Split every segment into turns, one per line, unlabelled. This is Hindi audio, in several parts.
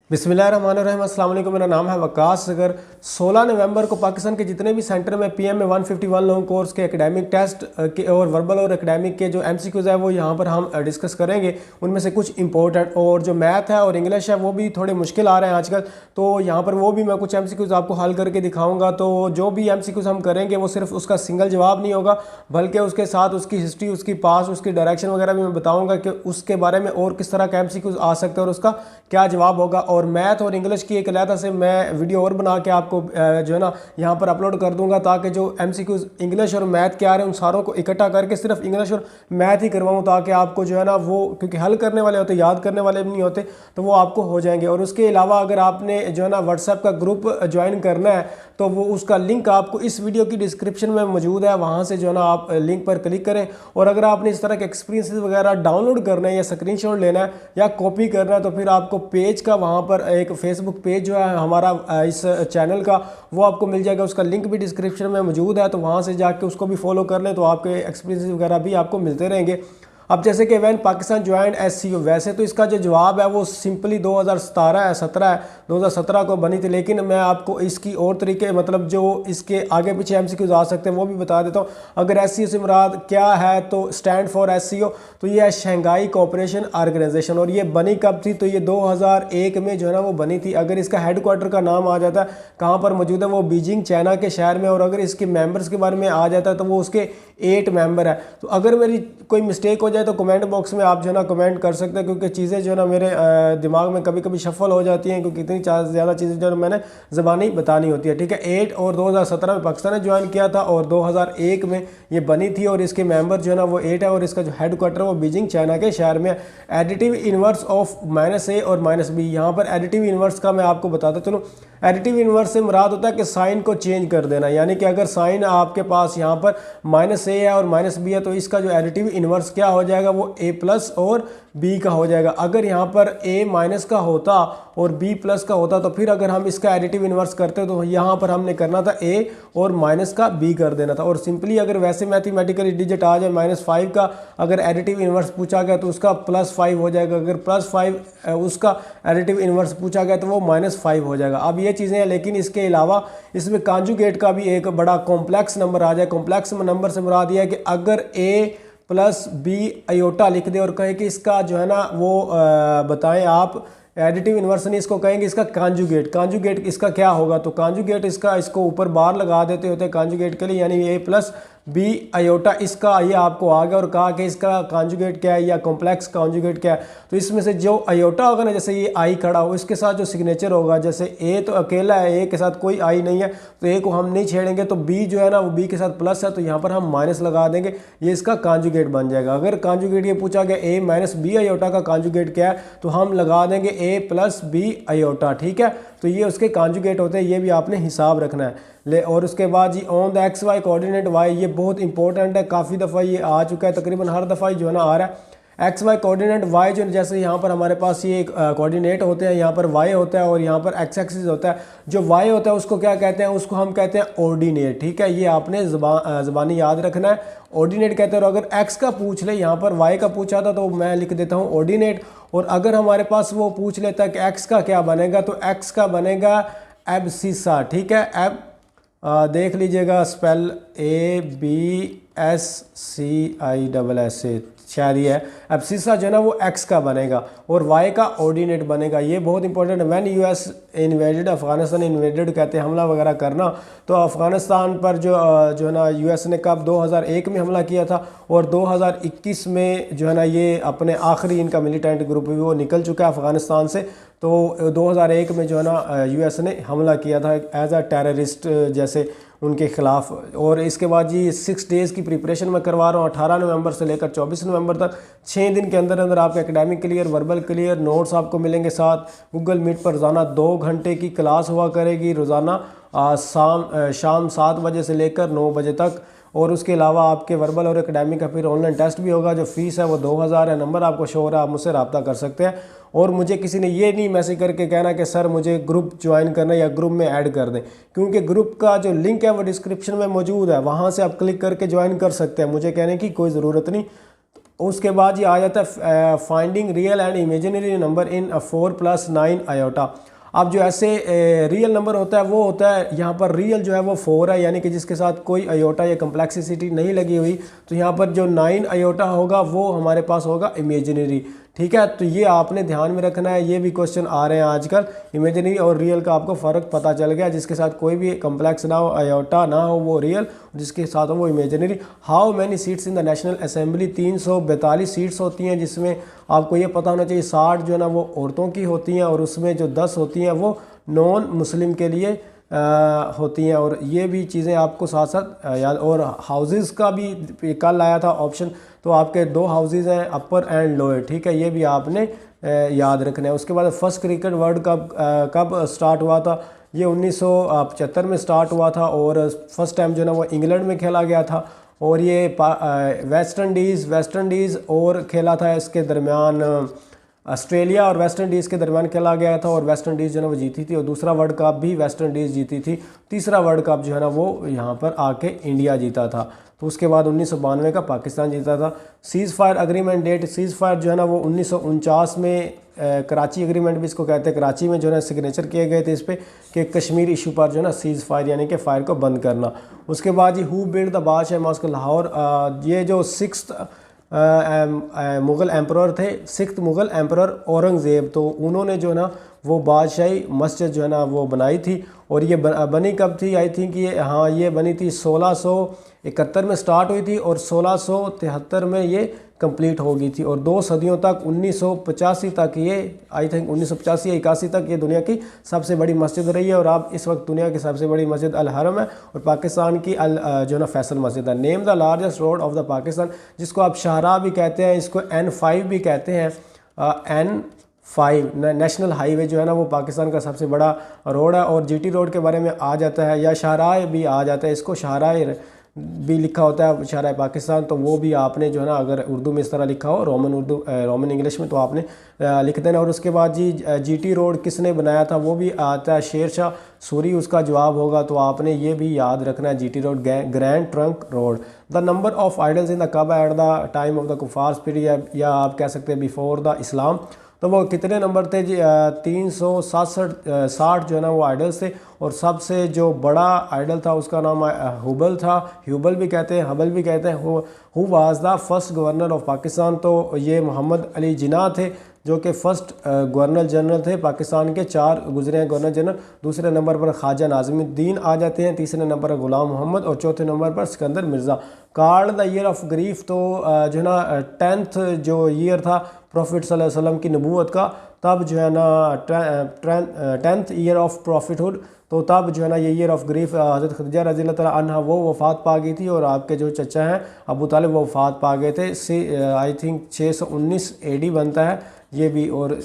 बिस्मिल्लाहिर्रहमानिर्रहीम। अस्सलाम वालेकुम। मेरा नाम है वकास। अगर 16 नवंबर को पाकिस्तान के जितने भी सेंटर में पीएम में 151 लॉन्ग कोर्स के एकेडमिक टेस्ट के और वर्बल और एकेडमिक के जो एमसीक्यूज़ है वो यहाँ पर हम डिस्कस करेंगे। उनमें से कुछ इंपॉर्टेंट और जो मैथ है और इंग्लिश है वो भी थोड़े मुश्किल आ रहे हैं आजकल, तो यहाँ पर वो भी मैं कुछ एमसीक्यूज़ आपको हल करके दिखाऊँगा। तो जो भी एमसीक्यूज़ हम करेंगे वो सिर्फ उसका सिंगल जवाब नहीं होगा, बल्कि उसके साथ उसकी हिस्ट्री, उसकी पास, उसकी डायरेक्शन वगैरह भी मैं बताऊँगा कि उसके बारे में और किस तरह का एमसीक्यूज़ आ सकते हैं और उसका क्या जवाब होगा। और मैथ और इंग्लिश की एक अलहदा से मैं वीडियो और बना के आपको जो है ना यहाँ पर अपलोड कर दूंगा, ताकि जो एमसीक्यूज़ इंग्लिश और मैथ के आ रहे हैं उन सारों को इकट्ठा करके सिर्फ इंग्लिश और मैथ ही करवाऊँ, ताकि आपको जो है ना वो, क्योंकि हल करने वाले होते, याद करने वाले भी नहीं होते, तो वो आपको हो जाएंगे। और उसके अलावा अगर आपने जो है ना व्हाट्सएप का ग्रुप ज्वाइन करना है तो वो उसका लिंक आपको इस वीडियो की डिस्क्रिप्शन में मौजूद है, वहाँ से जो है ना आप लिंक पर क्लिक करें। और अगर आपने इस तरह के एक्सपीरियंस वगैरह डाउनलोड करना है या स्क्रीनशॉट लेना है या कॉपी करना है, तो फिर आपको पेज का वहाँ पर एक फेसबुक पेज जो है हमारा इस चैनल का, वो आपको मिल जाएगा। उसका लिंक भी डिस्क्रिप्शन में मौजूद है, तो वहाँ से जाके उसको भी फॉलो कर लें, तो आपके एक्सपीरियंस वगैरह भी आपको मिलते रहेंगे। अब जैसे कि व्हेन पाकिस्तान ज्वाइन एससीओ, वैसे तो इसका जो जवाब है वो सिंपली 2017 को बनी थी, लेकिन मैं आपको इसकी और तरीके, मतलब जो इसके आगे पीछे एमसीक्यूज आ सकते हैं वो भी बता देता हूँ। अगर एससीओ से मुराद क्या है, तो स्टैंड फॉर एससीओ, तो ये है शंघाई कोऑपरेशन ऑर्गेनाइजेशन। और ये बनी कब थी, तो ये 2001 में जो है ना वो बनी थी। अगर इसका हेडक्वार्टर का नाम आ जाता है कहाँ पर मौजूद है, वो बीजिंग चाइना के शहर में। और अगर इसके मेंबर्स के बारे में आ जाता है तो वो उसके 8 मेंबर है। तो अगर मेरी कोई मिस्टेक हो जाए तो कमेंट बॉक्स में आप जो है ना कमेंट कर सकते हैं, क्योंकि चीज़ें जो है ना मेरे दिमाग में कभी कभी शफल हो जाती हैं, क्योंकि इतनी ज़्यादा चीज़ें जो है मैंने ज़बानी बतानी होती है। ठीक है, 8 और 2017 में पाकिस्तान ने ज्वाइन किया था और 2001 में ये बनी थी। और इसके मेंबर जो है ना वो 8 है और इसका जो हेडक्वार्टर है वो बीजिंग चाइना के शहर में। एडिटिव इनवर्स ऑफ -a और -b, यहाँ पर एडिटिव इनवर्स का मैं आपको बताता चलूँ। एडिटिव इनवर्स से मुराद होता है कि साइन को चेंज कर देना, यानी कि अगर साइन आपके पास यहाँ पर -a है और -b है, तो इसका जो एडिटिव इनवर्स क्या हो जाएगा, वो a+ और b का हो जाएगा। अगर यहाँ पर a- का होता और b+ का होता, तो फिर अगर हम इसका एडिटिव इनवर्स करते तो यहाँ पर हमने करना था a और माइनस का b कर देना था। और सिंपली अगर वैसे मैथमेटिकली डिजिट आ जाए -5 का, अगर एडिटिव इनवर्स पूछा गया तो उसका +5 हो जाएगा। अगर +5 उसका एडिटिव इनवर्स पूछा गया तो वो -5 हो जाएगा। अब ये चीज़ें हैं, लेकिन इसके अलावा इसमें कॉन्जुगेट का भी एक बड़ा कॉम्प्लेक्स नंबर आ जाए। कॉम्प्लेक्स नंबर से मुराद यह है कि अगर a+b आयोटा लिख दे और कहे कि इसका जो है ना वो बताएं आप, एडिटिव इनवर्स नहीं, इसको कहेंगे इसका कॉन्जुगेट इसका क्या होगा, तो कॉन्जुगेट इसको ऊपर बार लगा देते होते हैं कॉन्जुगेट के लिए, यानी a+b आयोटा, इसका ये आपको आ गया। और कहा कि इसका कॉन्जुगेट क्या है या कॉम्प्लेक्स कॉन्जुगेट क्या है, तो इसमें से जो आयोटा होगा ना, जैसे ये आई खड़ा हो, इसके साथ जो सिग्नेचर होगा, जैसे ए तो अकेला है, ए के साथ कोई आई नहीं है, तो ए को हम नहीं छेड़ेंगे, तो बी जो है ना वो बी के साथ प्लस है, तो यहाँ पर हम माइनस लगा देंगे, ये इसका कॉन्जुगेट बन जाएगा। अगर कॉन्जुगेट ये पूछा गया a-b आयोटा का कॉन्जुगेट क्या है, तो हम लगा देंगे a+b आयोटा। ठीक है, तो ये उसके कॉन्जुगेट होते हैं, ये भी आपने हिसाब रखना है। और उसके बाद G on the XY coordinate y, ये बहुत इंपॉर्टेंट है, काफ़ी दफ़ा ये आ चुका है, तकरीबन हर दफ़ा जो है ना आ रहा है। XY कोऑर्डिनेट y, जो जैसे यहाँ पर हमारे पास ये कोऑर्डिनेट होते हैं, यहाँ पर y होता है और यहाँ पर x एक्सिस होता है। जो y होता है उसको क्या कहते हैं, उसको हम कहते हैं ऑर्डिनेट। ठीक है, ये आपने ज़बानी याद रखना है, ऑर्डिनेट कहते हैं। और अगर x का पूछ ले, यहाँ पर y का पूछा था तो मैं लिख देता हूँ ऑर्डिनेट। और अगर हमारे पास वो पूछ लेता है कि x का क्या बनेगा, तो x का बनेगा एब्सिसा। ठीक है, देख लीजिएगा, स्पेल ABSCISSA, शायद ये है एब्सिसा, जो है ना वो x का बनेगा और y का ऑर्डिनेट बनेगा। ये बहुत इंपॉर्टेंट है। When US invaded, Afghanistan invaded कहते हैं हमला वगैरह करना, तो अफगानिस्तान पर जो है ना US ने कब 2001 में हमला किया था और 2021 में जो है ना ये अपने आखिरी इनका मिलिटेंट ग्रुप भी वो निकल चुका है अफगानिस्तान से। तो 2001 में जो है ना US ने हमला किया था एज अ टेररिस्ट जैसे उनके खिलाफ। और इसके बाद जी 6 डेज़ की प्रिपरेशन मैं करवा रहा हूँ, 18 नवंबर से लेकर 24 नवंबर तक। 6 दिन के अंदर अंदर आपका academic clear, verbal clear, notes आपको मिलेंगे साथ। गूगल मीट पर रोज़ाना 2 घंटे की क्लास हुआ करेगी, रोज़ाना शाम 7 बजे से लेकर 9 बजे तक। और उसके अलावा आपके वर्बल और एकेडमिक का फिर ऑनलाइन टेस्ट भी होगा। जो फ़ीस है वो 2000 है। नंबर आपको शो हो रहा है, आप मुझसे रब्ता कर सकते हैं। और मुझे किसी ने ये नहीं मैसेज करके कहना कि सर मुझे ग्रुप ज्वाइन करना या ग्रुप में ऐड कर दें, क्योंकि ग्रुप का जो लिंक है वो डिस्क्रिप्शन में मौजूद है, वहाँ से आप क्लिक करके ज्वाइन कर सकते हैं। मुझे कहने की कोई ज़रूरत नहीं। उसके बाद ये आ जाता है finding real and imaginary number in 4+9 iota. अब जो ऐसे रियल नंबर होता है वो होता है, यहाँ पर रियल जो है वो 4 है, यानी कि जिसके साथ कोई आयोटा या कम्प्लेक्सिटी नहीं लगी हुई। तो यहाँ पर जो 9 आयोटा होगा वो हमारे पास होगा इमेजिनरी। ठीक है, तो ये आपने ध्यान में रखना है। ये भी क्वेश्चन आ रहे हैं आजकल, इमेजिनरी और रियल का आपको फ़र्क पता चल गया। जिसके साथ कोई भी कम्प्लेक्स ना हो, आयोटा ना हो, वो रियल, जिसके साथ हो वो imaginary. How many seats in the national assembly? 342 seats होती हैं, जिसमें आपको ये पता होना चाहिए 60 जो है ना वो औरतों की होती हैं, और उसमें जो 10 होती हैं वो नॉन मुस्लिम के लिए होती हैं। और ये भी चीज़ें आपको साथ साथ याद। और हाउसेस का भी कल आया था ऑप्शन, तो आपके 2 हाउसेस हैं, अपर एंड लोअर। ठीक है, ये भी आपने याद रखना है। उसके बाद फर्स्ट क्रिकेट वर्ल्ड कप कब स्टार्ट हुआ था? ये 1975 में स्टार्ट हुआ था, और फर्स्ट टाइम जो है ना वो इंग्लैंड में खेला गया था। और ये वेस्ट इंडीज़ और खेला था, इसके दरमियान ऑस्ट्रेलिया और वेस्ट इंडीज़ के दरमियान खेला गया था, और वेस्ट इंडीज़ जो है ना वो जीती थी। और दूसरा वर्ल्ड कप भी वेस्ट इंडीज़ जीती थी। तीसरा वर्ल्ड कप जो है ना वो यहाँ पर आके इंडिया जीता था। तो उसके बाद 1992 का पाकिस्तान जीता था। Ceasefire agreement date? Ceasefire जो है ना वो 1949 में कराची एग्रीमेंट भी इसको कहते हैं, कराची में जो है ना सिग्नेचर किए गए थे इस पर, कि कश्मीर इशू पर जो है ना सीज़ फायर यानी कि फ़ायर को बंद करना। उसके बाद ये हु बिल्ड द बादशाह मॉस्क लाहौर? ये जो 6th मुग़ल एम्परर थे, 6th मुग़ल एम्परर औरंगज़ेब, तो उन्होंने जो है ना वो बादशाही मस्जिद जो है ना वो बनाई थी। और ये बनी कब थी? आई थिंक ये बनी थी 1671 में स्टार्ट हुई थी, और 1673 में ये कंप्लीट हो गई थी। और 2 सदियों तक 1985 तक ये, आई थिंक 1985 या 81 तक ये दुनिया की सबसे बड़ी मस्जिद रही है। और अब इस वक्त दुनिया की सबसे बड़ी मस्जिद अल हरम है, और पाकिस्तान की जो है ना फैसल मस्जिद है। Name the largest road of the Pakistan? जिसको आप शाहराह भी कहते हैं, इसको N5 भी कहते हैं। N5 नेशनल हाईवे जो है ना वो पाकिस्तान का सबसे बड़ा रोड है। और GT रोड के बारे में आ जाता है, या शाहराह भी आ जाता है, इसको शाहराह भी लिखा होता है, शाहराह पाकिस्तान। तो वो भी आपने जो है ना अगर उर्दू में इस तरह लिखा हो, रोमन इंग्लिश में, तो आपने लिख देना। और उसके बाद जी GT रोड किसने बनाया था? वो भी आता है शेर शाह सूरी, उसका जवाब होगा। तो आपने ये भी याद रखना है, GT road grand trunk road. The number of idols in the Kaaba at the time of the कुफार पीरियड, या आप कह सकते हैं बिफोर द इस्लाम। तो वो कितने नंबर थे जी? 360 जो है ना वो आइडल्स थे। और सबसे जो बड़ा आइडल था उसका नाम हुबल था, ह्यूबल भी कहते हैं, हबल भी कहते हैं। Who was the first governor of Pakistan? तो ये मोहम्मद अली जिन्ना थे, जो कि फर्स्ट गवर्नर जनरल थे पाकिस्तान के। 4 गुजरे हैं गवर्नर जनरल। दूसरे नंबर पर ख्वाजा नाज़िमुद्दीन आ जाते हैं, तीसरे नंबर पर गुलाम मोहम्मद, और चौथे नंबर पर Sikandar Mirza. Card the year of grief? तो जो है ना 10th जो ईयर था प्रॉफिट सल्लल्लाहु अलैहि वसल्लम की नबूवत का, तब जो है ना 10th ईयर ऑफ प्रॉफिटहुड, तो तब जो है ना ये ईयर ऑफ ग्रीफ हज़रत खदीजा रज़ियल्लाहु तआला अन्हा वो वफ़ात पा गई थी, और आपके जो चचा हैं अबू तालिब वो वफ़ात पा गए थे। आई थिंक 619 AD बनता है ये भी, और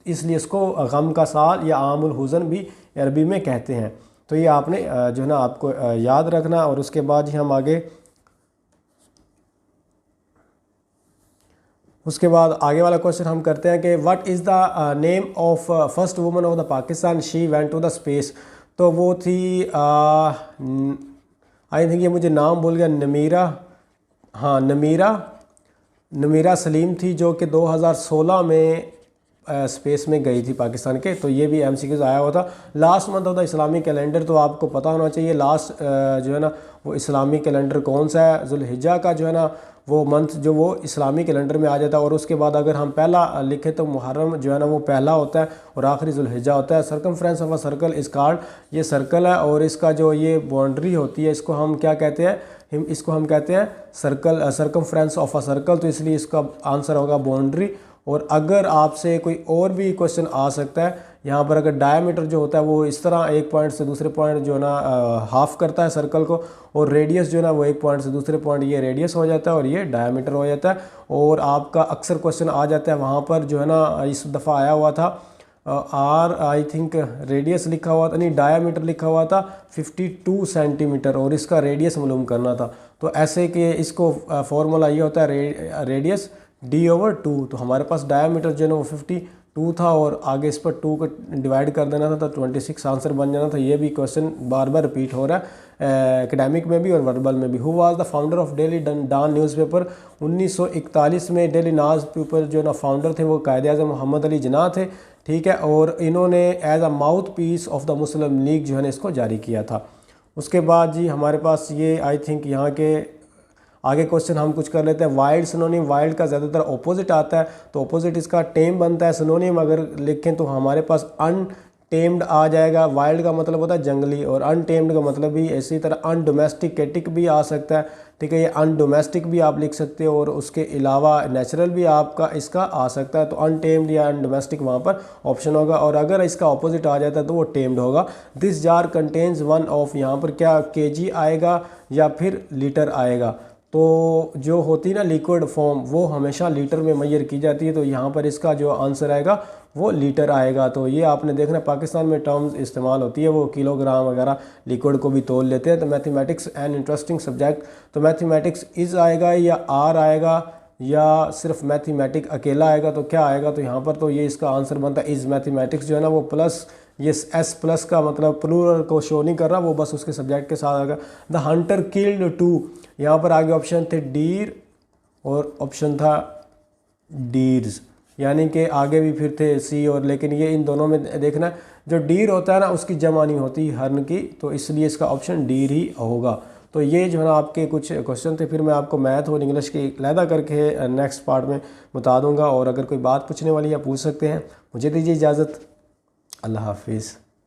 इसलिए इसको गम का साल या आमुल हुज़न भी अरबी में कहते हैं। तो ये आपने जो है ना आपको याद रखना। और उसके बाद ही हम आगे वाला क्वेश्चन हम करते हैं कि what is the name of first woman of the Pakistan she went to the space? तो वो थी आई थिंक ये मुझे नाम भूल गया, नमीरा सलीम थी, जो कि 2016 में स्पेस में गई थी पाकिस्तान के। तो ये भी MCQs आया हुआ था। Last month of the Islamic calendar? तो आपको पता होना चाहिए लास्ट जो है ना वो इस्लामिक कैलेंडर कौन सा है। जुल्हिज्जा का जो है ना वो मंथ जो वो इस्लामी कैलेंडर में आ जाता है। और उसके बाद अगर हम पहला लिखे तो मुहर्रम जो है ना वो पहला होता है, और आखिरी जुल्हिज्जा होता है। सर्कमफ्रेंस ऑफ अ सर्कल इस कार्ड, ये सर्कल है, और इसका जो ये बाउंड्री होती है इसको हम क्या कहते हैं? इसको हम कहते हैं सर्कमफ्रेंस ऑफ अ सर्कल। तो इसलिए इसका आंसर होगा बाउंड्री। और अगर आपसे कोई और भी क्वेश्चन आ सकता है, यहाँ पर अगर डायमीटर जो होता है वो इस तरह एक पॉइंट से दूसरे पॉइंट जो है ना हाफ करता है सर्कल को, और रेडियस जो है ना वो एक पॉइंट से दूसरे पॉइंट ये रेडियस हो जाता है, और ये डायमीटर हो जाता है। और आपका अक्सर क्वेश्चन आ जाता है वहाँ पर जो है ना इस दफ़ा आया हुआ था आई थिंक रेडियस लिखा हुआ था, नहीं डायमीटर लिखा हुआ था 52 सेंटीमीटर, और इसका रेडियस मालूम करना था। तो ऐसे कि इसको फॉर्मूला ये होता है रेडियस D/2। तो हमारे पास डायमीटर जो है ना वो 2 था और आगे इस पर 2 को डिवाइड कर देना था तो 26 आंसर बन जाना था। ये भी क्वेश्चन बार बार रिपीट हो रहा है एकेडमिक में भी और वर्बल में भी। Who was the founder of daily Dawn newspaper? 1941 में डेली न्यूज़पेपर जो ना फाउंडर थे वो कायदे आज़म मोहम्मद अली जिन्ना थे, ठीक है। और इन्होंने as a mouthpiece of the Muslim League जो है ना इसको जारी किया था। उसके बाद जी हमारे पास ये आई थिंक यहाँ के आगे क्वेश्चन हम कुछ कर लेते हैं। वाइल्ड सिनोनिम, वाइल्ड का ज़्यादातर ऑपोजिट आता है तो ऑपोजिट इसका टेम बनता है। सिनोनिम अगर लिखें तो हमारे पास अनटेम्ड आ जाएगा। वाइल्ड का मतलब होता है जंगली और अनटेम्ड का मतलब भी इसी तरह अनडोमेस्टिकेटिक भी आ सकता है, ठीक है। ये अनडोमेस्टिक भी आप लिख सकते हो और उसके अलावा नेचुरल भी आपका इसका आ सकता है। तो अनटेम्ड या अनडोमेस्टिक वहाँ पर ऑप्शन होगा और अगर इसका ऑपोजिट आ जाता है तो वो टेम्ड होगा। दिस जार कंटेन्स 1 ऑफ, यहाँ पर क्या केजी आएगा या फिर लीटर आएगा? तो जो होती है ना लिक्विड फॉर्म वो हमेशा लीटर में मेजर की जाती है, तो यहाँ पर इसका जो आंसर आएगा वो लीटर आएगा। तो ये आपने देखना पाकिस्तान में टर्म्स इस्तेमाल होती है, वो किलोग्राम वगैरह लिक्विड को भी तोल लेते हैं। तो मैथमेटिक्स एन इंटरेस्टिंग सब्जेक्ट, तो मैथमेटिक्स इज़ आएगा या आर आएगा या सिर्फ मैथमेटिक अकेला आएगा? तो क्या आएगा? तो यहाँ पर तो ये इसका आंसर बनता है इज़। मैथमेटिक्स जो है ना वो प्लस, ये एस प्लस का मतलब प्लूरल को शो नहीं कर रहा, वो बस उसके सब्जेक्ट के साथ आएगा। द हंटर किल्ड 2, यहाँ पर आगे ऑप्शन थे डीर और ऑप्शन था डीर्स, यानी कि आगे भी फिर थे सी और, लेकिन ये इन दोनों में देखना जो डीर होता है ना उसकी जमा नहीं होती हर्न की, तो इसलिए इसका ऑप्शन डीर ही होगा। तो ये जो है ना आपके कुछ क्वेश्चन थे, फिर मैं आपको मैथ और इंग्लिश की अलहदा करके नेक्स्ट पार्ट में बता दूंगा। और अगर कोई बात पूछने वाली या पूछ सकते हैं। मुझे दीजिए इजाज़त, अल्लाह हाफिज़।